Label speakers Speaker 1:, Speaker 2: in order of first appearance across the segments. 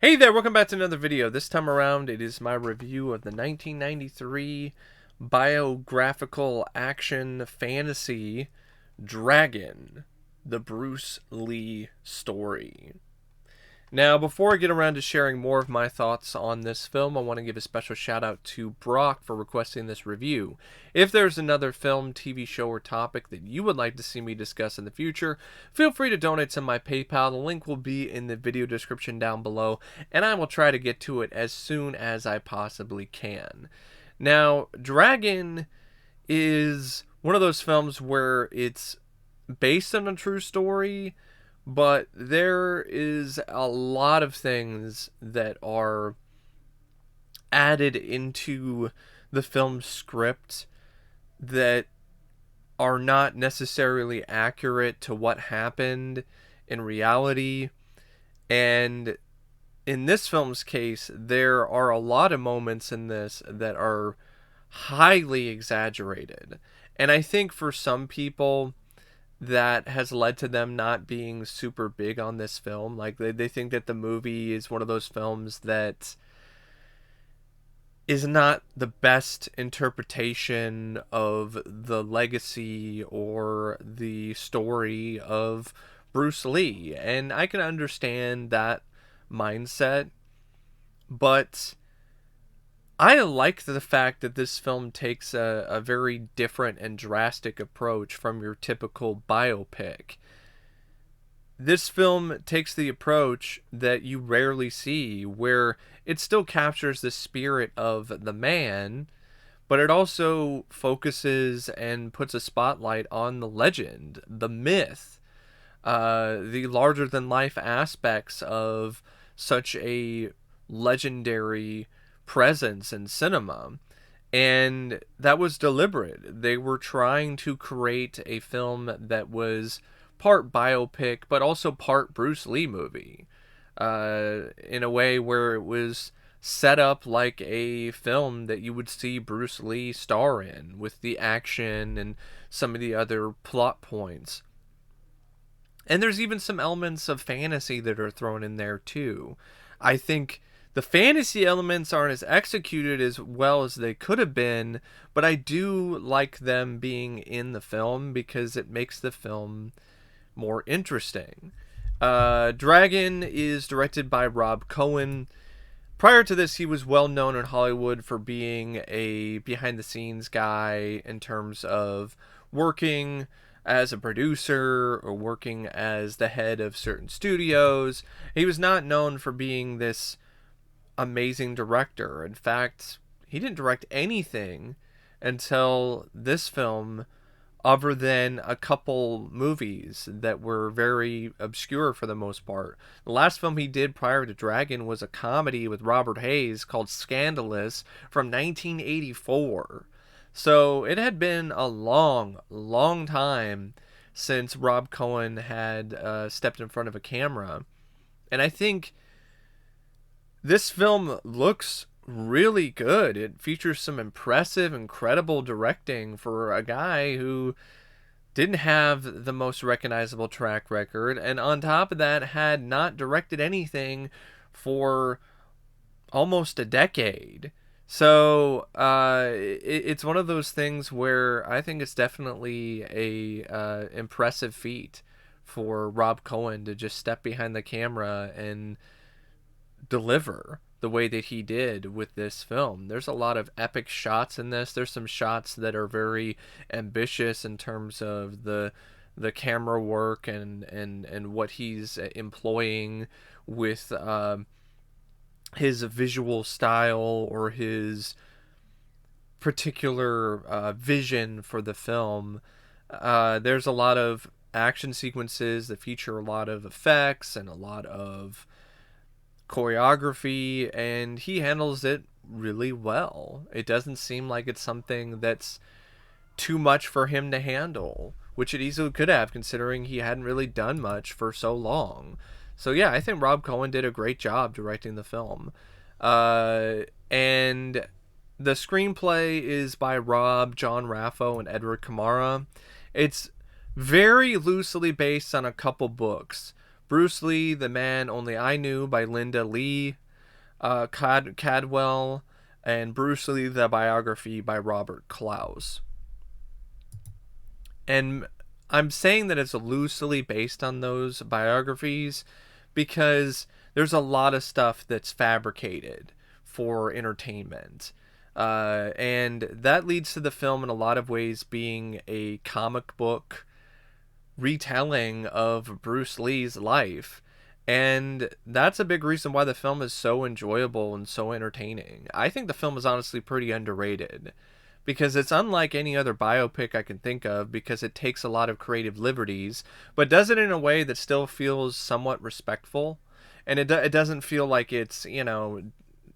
Speaker 1: Hey there, welcome back to another video. This time around, it is my review of the 1993 biographical action fantasy Dragon, the Bruce Lee story. Now, before I get around to sharing more of my thoughts on this film, I want to give a special shout out to Brock for requesting this review. If there's another film, TV show, or topic that you would like to see me discuss in the future, feel free to donate to my PayPal. The link will be in the video description down below, and I will try to get to it as soon as I possibly can. Now, Dragon is one of those films where it's based on a true story, but there is a lot of things that are added into the film script that are not necessarily accurate to what happened in reality. And in this film's case, there are a lot of moments in this that are highly exaggerated. And I think for some people, that has led to them not being super big on this film. Like, they think that the movie is one of those films that is not the best interpretation of the legacy or the story of Bruce Lee. And I can understand that mindset, but I like the fact that this film takes a very different and drastic approach from your typical biopic. This film takes the approach that you rarely see, where it still captures the spirit of the man, but it also focuses and puts a spotlight on the legend, the myth, the larger-than-life aspects of such a legendary presence in cinema. And that was deliberate. They were trying to create a film that was part biopic but also part Bruce Lee movie, in a way where it was set up like a film that you would see Bruce Lee star in, with the action and some of the other plot points. And there's even some elements of fantasy that are thrown in there too. I think the fantasy elements aren't as executed as well as they could have been, but I do like them being in the film because it makes the film more interesting. Dragon is directed by Rob Cohen. Prior to this, he was well known in Hollywood for being a behind-the-scenes guy in terms of working as a producer or working as the head of certain studios. He was not known for being this amazing director. In fact, he didn't direct anything until this film, other than a couple movies that were very obscure for the most part. The last film he did prior to Dragon was a comedy with Robert Hayes called Scandalous from 1984. So it had been a long, long time since Rob Cohen had stepped in front of a camera. And I think this film looks really good. It features some impressive, incredible directing for a guy who didn't have the most recognizable track record, and on top of that, had not directed anything for almost a decade. So it's one of those things where I think it's definitely a impressive feat for Rob Cohen to just step behind the camera and deliver the way that he did with this film. There's a lot of epic shots in this. There's some shots that are very ambitious in terms of the camera work and what he's employing with his visual style or his particular vision for the film. There's a lot of action sequences that feature a lot of effects and a lot of choreography, and he handles it really well. It doesn't seem like it's something that's too much for him to handle, which it easily could have, considering he hadn't really done much for so long. So yeah, I think Rob Cohen did a great job directing the film. And the screenplay is by Rob, John Raffo, and Edward Kamara. It's very loosely based on a couple books, Bruce Lee, The Man Only I Knew by Linda Lee Cadwell, and Bruce Lee, The Biography by Robert Clouse. And I'm saying that it's loosely based on those biographies because there's a lot of stuff that's fabricated for entertainment. And that leads to the film in a lot of ways being a comic book retelling of Bruce Lee's life. And that's a big reason why the film is so enjoyable and so entertaining. I think the film is honestly pretty underrated because it's unlike any other biopic I can think of because it takes a lot of creative liberties, but does it in a way that still feels somewhat respectful. And it doesn't feel like it's,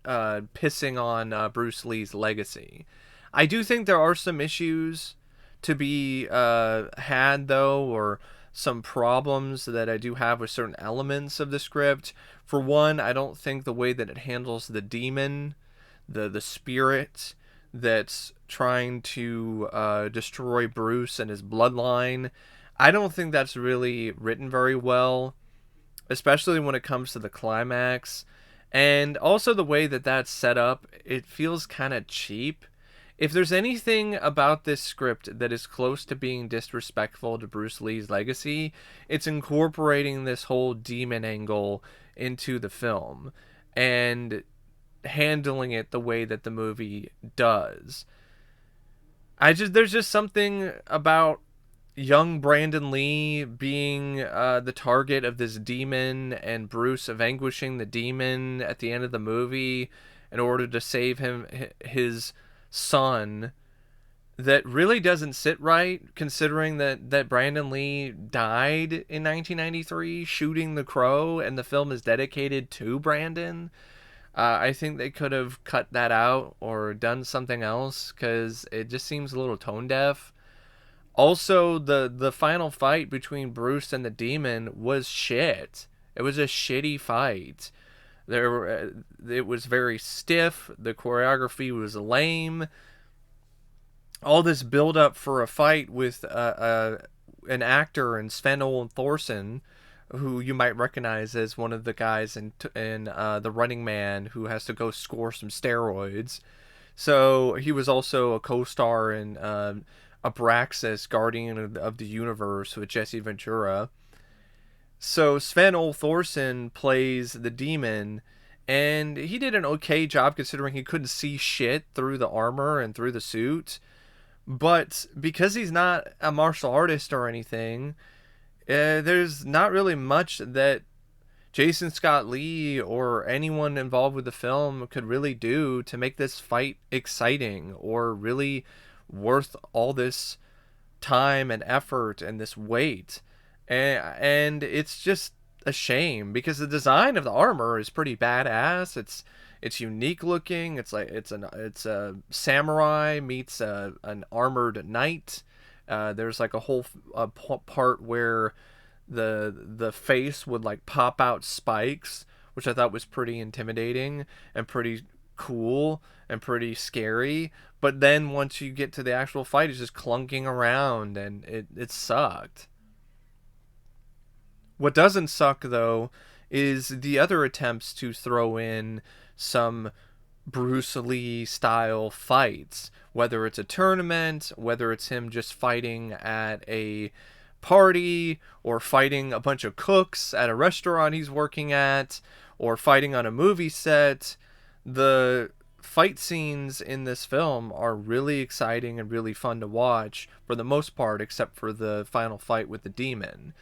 Speaker 1: pissing on Bruce Lee's legacy. I do think there are some issues to be had, though, or some problems that I do have with certain elements of the script. For one, I don't think the way that it handles the demon, the spirit that's trying to destroy Bruce and his bloodline, I don't think that's really written very well, especially when it comes to the climax. And also the way that that's set up, it feels kind of cheap. If there's anything about this script that is close to being disrespectful to Bruce Lee's legacy, it's incorporating this whole demon angle into the film and handling it the way that the movie does. There's just something about young Brandon Lee being the target of this demon and Bruce vanquishing the demon at the end of the movie in order to save his son, that really doesn't sit right considering that Brandon Lee died in 1993 shooting the crow and the film is dedicated to Brandon. I think they could have cut that out or done something else because it just seems a little tone deaf. Also, the final fight between Bruce and the demon was shit. It was a shitty fight. It was very stiff. The choreography was lame. All this build up for a fight with an actor in Sven-Ole Thorsen, who you might recognize as one of the guys in The Running Man who has to go score some steroids. So he was also a co-star in Abraxas, Guardian of the Universe with Jesse Ventura. So Sven-Ole Thorsen plays the demon, and he did an okay job considering he couldn't see shit through the armor and through the suit. But because he's not a martial artist or anything, there's not really much that Jason Scott Lee or anyone involved with the film could really do to make this fight exciting or really worth all this time and effort and this weight. And it's just a shame because the design of the armor is pretty badass. It's unique looking. It's a samurai meets an armored knight. There's like a whole part where the face would like pop out spikes, which I thought was pretty intimidating and pretty cool and pretty scary. But then once you get to the actual fight, it's just clunking around and it sucked. What doesn't suck though is the other attempts to throw in some Bruce Lee style fights, whether it's a tournament, whether it's him just fighting at a party or fighting a bunch of cooks at a restaurant he's working at or fighting on a movie set. The fight scenes in this film are really exciting and really fun to watch for the most part, except for the final fight with the demon.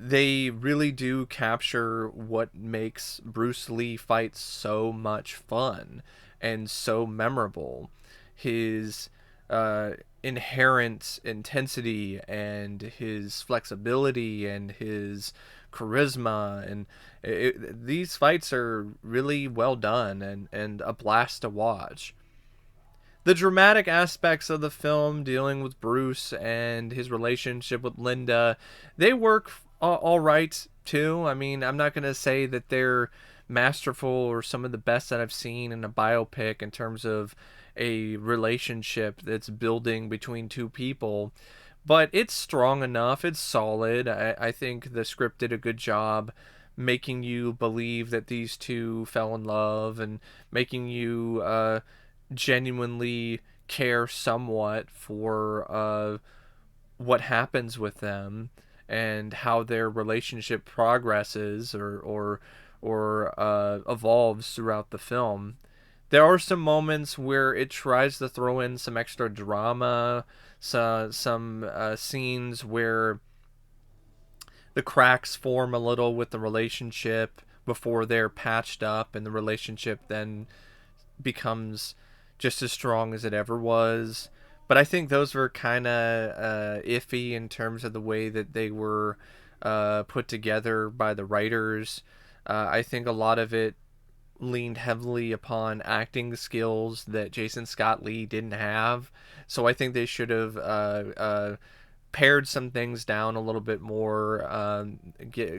Speaker 1: They really do capture what makes Bruce Lee fights so much fun and so memorable. His inherent intensity and his flexibility and his charisma, and these fights are really well done and a blast to watch. The dramatic aspects of the film dealing with Bruce and his relationship with Linda, they work all right too. I mean, I'm not going to say that they're masterful or some of the best that I've seen in a biopic in terms of a relationship that's building between two people, but it's strong enough. It's solid. I think the script did a good job making you believe that these two fell in love, and making you genuinely care somewhat for what happens with them and how their relationship progresses or evolves throughout the film. There are some moments where it tries to throw in some extra drama, some scenes where the cracks form a little with the relationship before they're patched up, and the relationship then becomes just as strong as it ever was. But I think those were kind of iffy in terms of the way that they were put together by the writers. I think a lot of it leaned heavily upon acting skills that Jason Scott Lee didn't have. So I think they should have pared some things down a little bit more,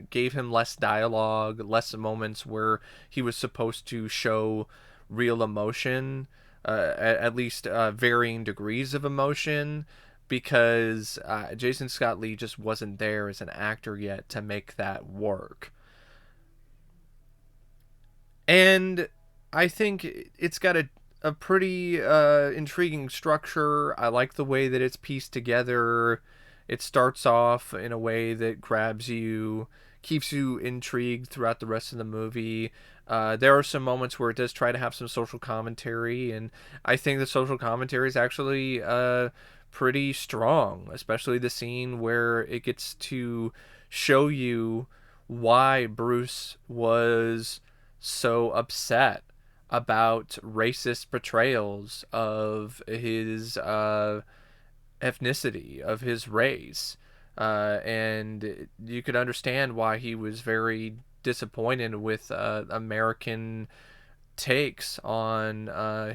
Speaker 1: gave him less dialogue, less moments where he was supposed to show real emotion, at least varying degrees of emotion, because Jason Scott Lee just wasn't there as an actor yet to make that work. And I think it's got a pretty intriguing structure. I like the way that it's pieced together. It starts off in a way that grabs you, keeps you intrigued throughout the rest of the movie. There are some moments where it does try to have some social commentary, and I think the social commentary is actually pretty strong, especially the scene where it gets to show you why Bruce was so upset about racist portrayals of his ethnicity, of his race. And you could understand why he was very disappointed with American takes on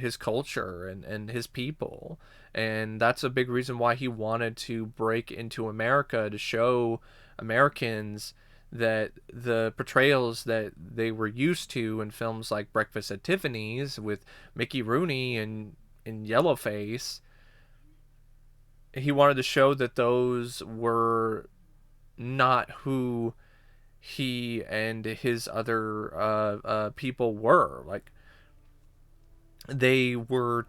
Speaker 1: his culture and his people. And that's a big reason why he wanted to break into America, to show Americans that the portrayals that they were used to in films like Breakfast at Tiffany's with Mickey Rooney and Yellowface, he wanted to show that those were not who he and his other people were. Like, they were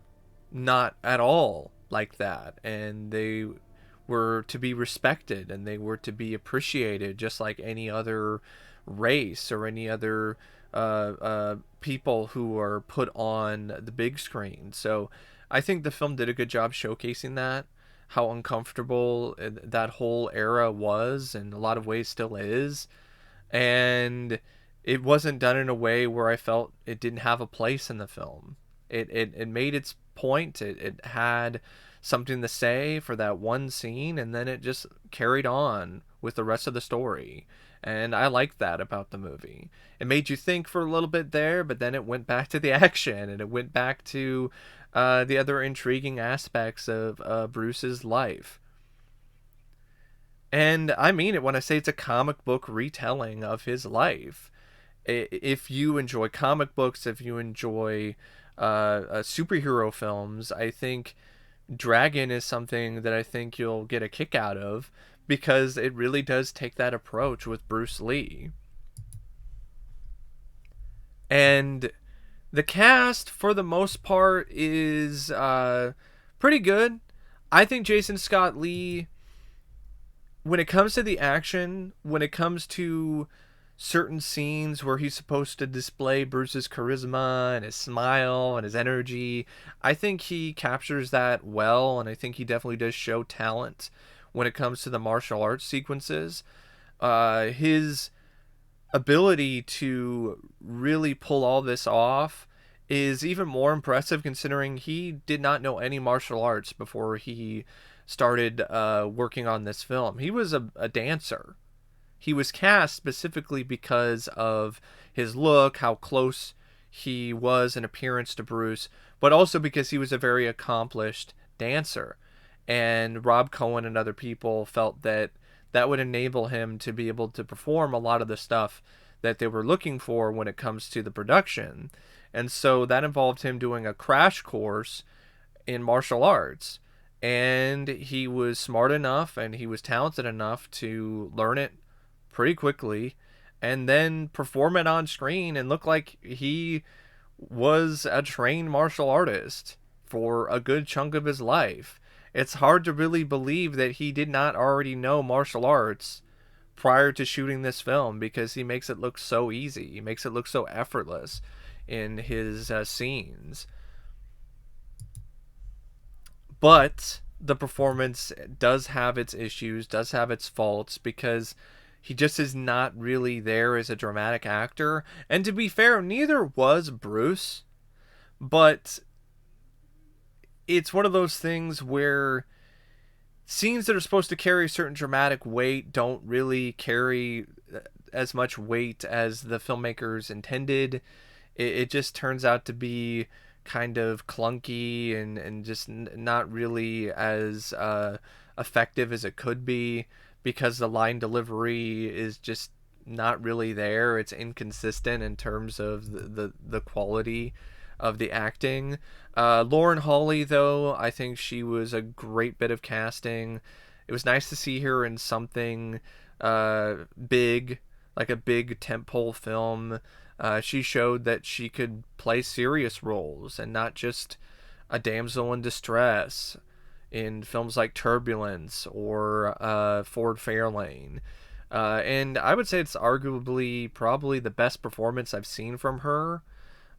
Speaker 1: not at all like that, and they were to be respected, and they were to be appreciated just like any other race or any other people who are put on the big screen. So I think the film did a good job showcasing that, how uncomfortable that whole era was, and in a lot of ways still is. And it wasn't done in a way where I felt it didn't have a place in the film. It made its point. It had something to say for that one scene, and then it just carried on with the rest of the story. And I liked that about the movie. It made you think for a little bit there, but then it went back to the action, and it went back to the other intriguing aspects of Bruce's life. And I mean it when I say it's a comic book retelling of his life. If you enjoy comic books, if you enjoy superhero films, I think Dragon is something that I think you'll get a kick out of, because it really does take that approach with Bruce Lee. And the cast, for the most part, is pretty good. I think Jason Scott Lee, when it comes to the action, when it comes to certain scenes where he's supposed to display Bruce's charisma and his smile and his energy, I think he captures that well, and I think he definitely does show talent when it comes to the martial arts sequences. His ability to really pull all this off is even more impressive, considering he did not know any martial arts before he started working on this film. He was a dancer. He was cast specifically because of his look, how close he was in appearance to Bruce, but also because he was a very accomplished dancer. And Rob Cohen and other people felt that that would enable him to be able to perform a lot of the stuff that they were looking for when it comes to the production. And so that involved him doing a crash course in martial arts. and he was smart enough and he was talented enough to learn it pretty quickly and then perform it on screen and look like he was a trained martial artist for a good chunk of his life. It's hard to really believe that he did not already know martial arts prior to shooting this film, because he makes it look so easy. He makes it look so effortless in his scenes. But the performance does have its issues, does have its faults, because he just is not really there as a dramatic actor. And to be fair, neither was Bruce, but it's one of those things where scenes that are supposed to carry a certain dramatic weight don't really carry as much weight as the filmmakers intended. It just turns out to be kind of clunky and just not really as effective as it could be, because the line delivery is just not really there. It's inconsistent in terms of the quality of the acting. Lauren Holly, though, I think she was a great bit of casting. It was nice to see her in something big, like a big tentpole film. She showed that she could play serious roles and not just a damsel in distress in films like Turbulence or Ford Fairlane. And I would say it's arguably probably the best performance I've seen from her,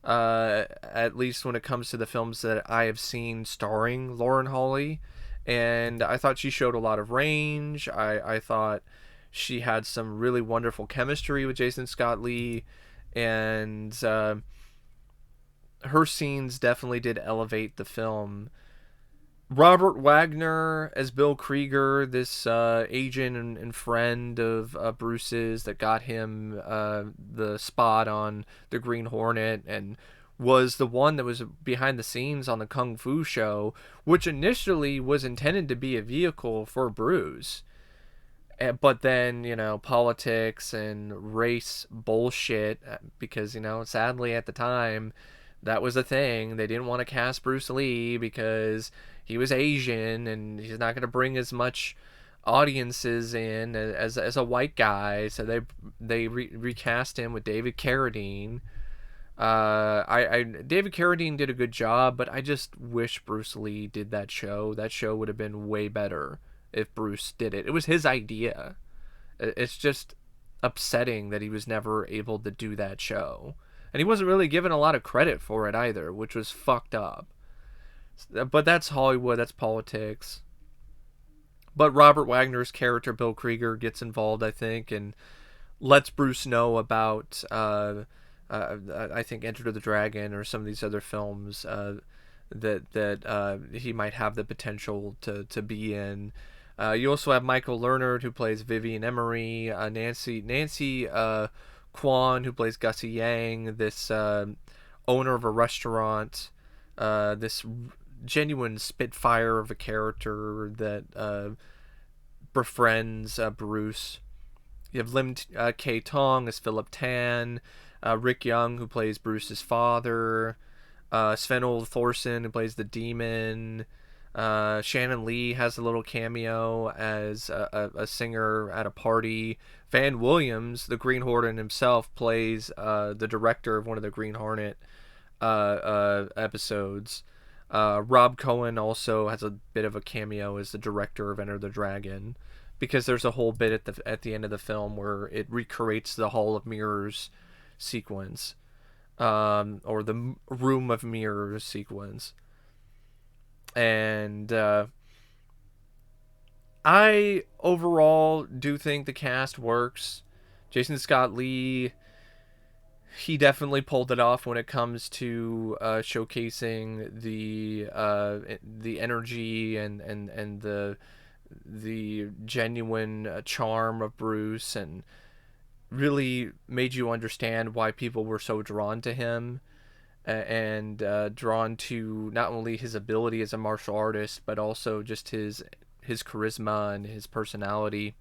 Speaker 1: at least when it comes to the films that I have seen starring Lauren Holly. And I thought she showed a lot of range. I thought she had some really wonderful chemistry with Jason Scott Lee, and her scenes definitely did elevate the film. Robert Wagner as Bill Krieger, this agent and friend of Bruce's that got him the spot on the Green Hornet, and was the one that was behind the scenes on the Kung Fu show, which initially was intended to be a vehicle for Bruce. But then, politics and race bullshit, because, sadly at the time, that was a thing. They didn't want to cast Bruce Lee because he was Asian and he's not going to bring as much audiences in as a white guy. So they recast him with David Carradine. David Carradine did a good job, but I just wish Bruce Lee did that show. That show would have been way better if Bruce did it. It was his idea. It's just upsetting that he was never able to do that show. And he wasn't really given a lot of credit for it either, which was fucked up. But that's Hollywood, that's politics. But Robert Wagner's character, Bill Krieger, gets involved, I think, and lets Bruce know about, I think, Enter the Dragon or some of these other films that he might have the potential to be in. You also have Michael Lerner, who plays Vivian Emery, Nancy Kwan, who plays Gussie Yang, this owner of a restaurant, this genuine spitfire of a character that befriends Bruce. You have Lim Tay-Tong as Philip Tan, Ric Young, who plays Bruce's father, Sven-Ole Thorsen, who plays the demon. Shannon Lee has a little cameo as a singer at a party. Van Williams, the Green Hornet himself, plays the director of one of the Green Hornet episodes. Rob Cohen also has a bit of a cameo as the director of Enter the Dragon, because there's a whole bit at the end of the film where it recreates the Hall of Mirrors sequence, or the Room of Mirrors sequence. And I overall do think the cast works. Jason Scott Lee, he definitely pulled it off when it comes to showcasing the energy and the genuine charm of Bruce, and really made you understand why people were so drawn to him, and drawn to not only his ability as a martial artist, but also just his charisma and his personality.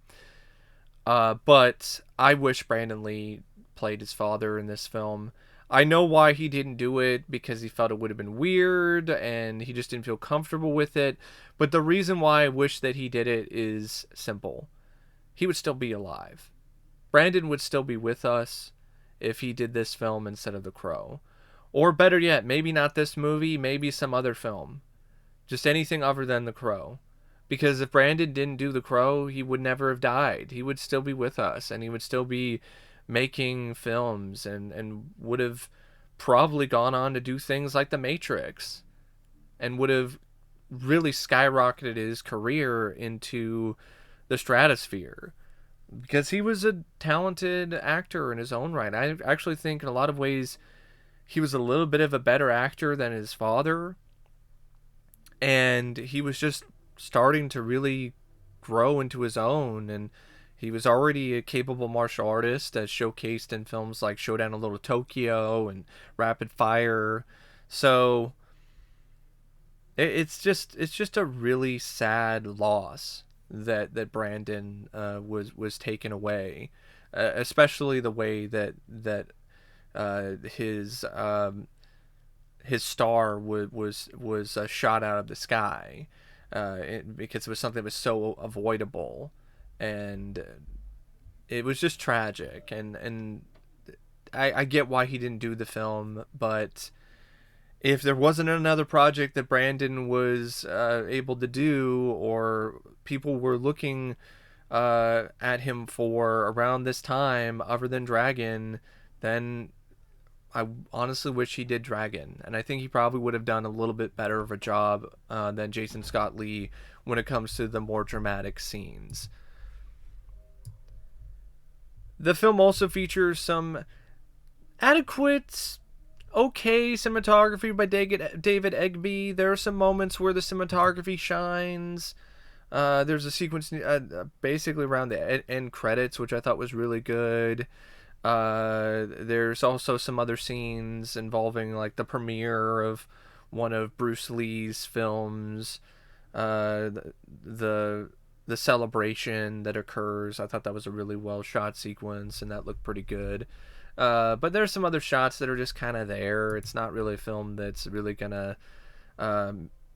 Speaker 1: But I wish Brandon Lee played his father in this film. I know why he didn't do it, because he felt it would have been weird and he just didn't feel comfortable with it. But the reason why I wish that he did it is simple. He would still be alive. Brandon would still be with us if he did this film instead of The Crow. Or better yet, maybe not this movie, maybe some other film. Just anything other than The Crow. Because if Brandon didn't do The Crow, he would never have died. He would still be with us, and he would still be making films, and would have probably gone on to do things like The Matrix, and would have really skyrocketed his career into the stratosphere, because he was a talented actor in his own right. I actually think in a lot of ways he was a little bit of a better actor than his father, and he was just starting to really grow into his own, and he was already a capable martial artist as showcased in films like Showdown in Little Tokyo and Rapid Fire. So it's just a really sad loss that Brandon was taken away, especially the way that his star was shot out of the sky, because it was something that was so avoidable, and it was just tragic. And I get why he didn't do the film, but if there wasn't another project that Brandon was able to do, or people were looking at him for around this time other than Dragon, then I honestly wish he did Dragon. And I think he probably would have done a little bit better of a job than Jason Scott Lee when it comes to the more dramatic scenes. The film also features some adequate, okay cinematography by David Egby. There are some moments where the cinematography shines. There's a sequence basically around the end credits, which I thought was really good. There's also some other scenes involving like the premiere of one of Bruce Lee's films, the the celebration that occurs. I thought that was a really well shot sequence, and that looked pretty good. But there's some other shots that are just kind of there. It's not really a film that's really gonna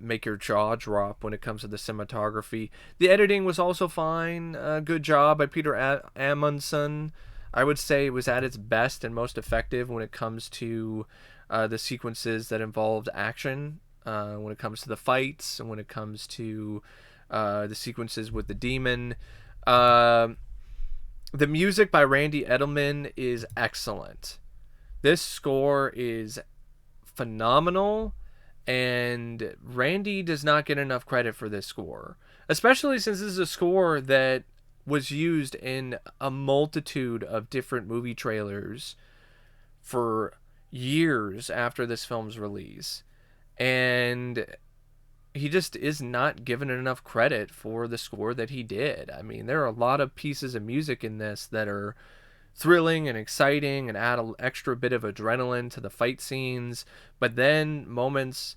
Speaker 1: make your jaw drop when it comes to the cinematography. The editing was also fine. Good job by Peter Amundsen. I would say it was at its best and most effective when it comes to the sequences that involved action. When it comes to the fights, and when it comes to the sequences with the demon. The music by Randy Edelman is excellent. This score is phenomenal, and Randy does not get enough credit for this score, especially since this is a score that was used in a multitude of different movie trailers for years after this film's release. And he just is not given enough credit for the score that he did. I mean, there are a lot of pieces of music in this that are thrilling and exciting and add an extra bit of adrenaline to the fight scenes, but then moments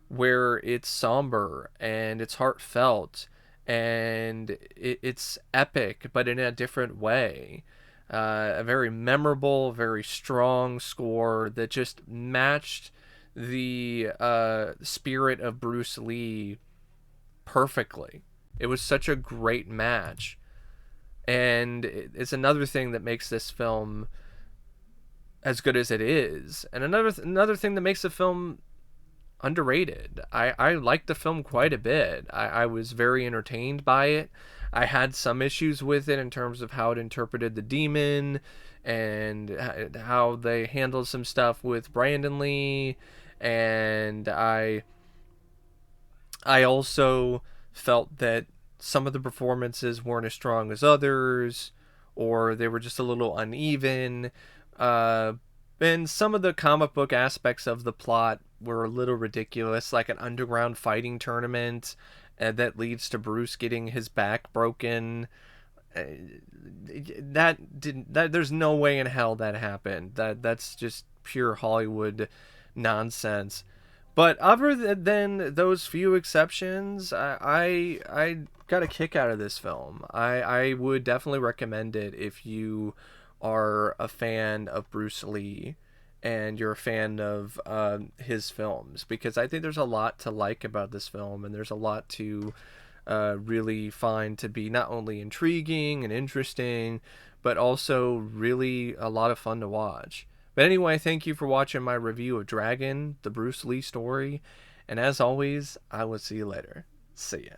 Speaker 1: where it's somber and it's heartfelt and it's epic, but in a different way. A very memorable, very strong score that just matched the spirit of Bruce Lee perfectly. It was such a great match, and it's another thing that makes this film as good as it is, and another thing that makes the film underrated. I liked the film quite a bit. I was very entertained by it. I had some issues with it in terms of how it interpreted the demon and how they handled some stuff with Brandon Lee, and I also felt that some of the performances weren't as strong as others, or they were just a little uneven. And some of the comic book aspects of the plot were a little ridiculous, like an underground fighting tournament that leads to Bruce getting his back broken. There's no way in hell that happened. That's just pure Hollywood nonsense. But other than those few exceptions, I got a kick out of this film. I would definitely recommend it if you are a fan of Bruce Lee. and you're a fan of his films, because I think there's a lot to like about this film, and there's a lot to really find to be not only intriguing and interesting, but also really a lot of fun to watch. But anyway, thank you for watching my review of Dragon, the Bruce Lee story, and as always, I will see you later. See ya.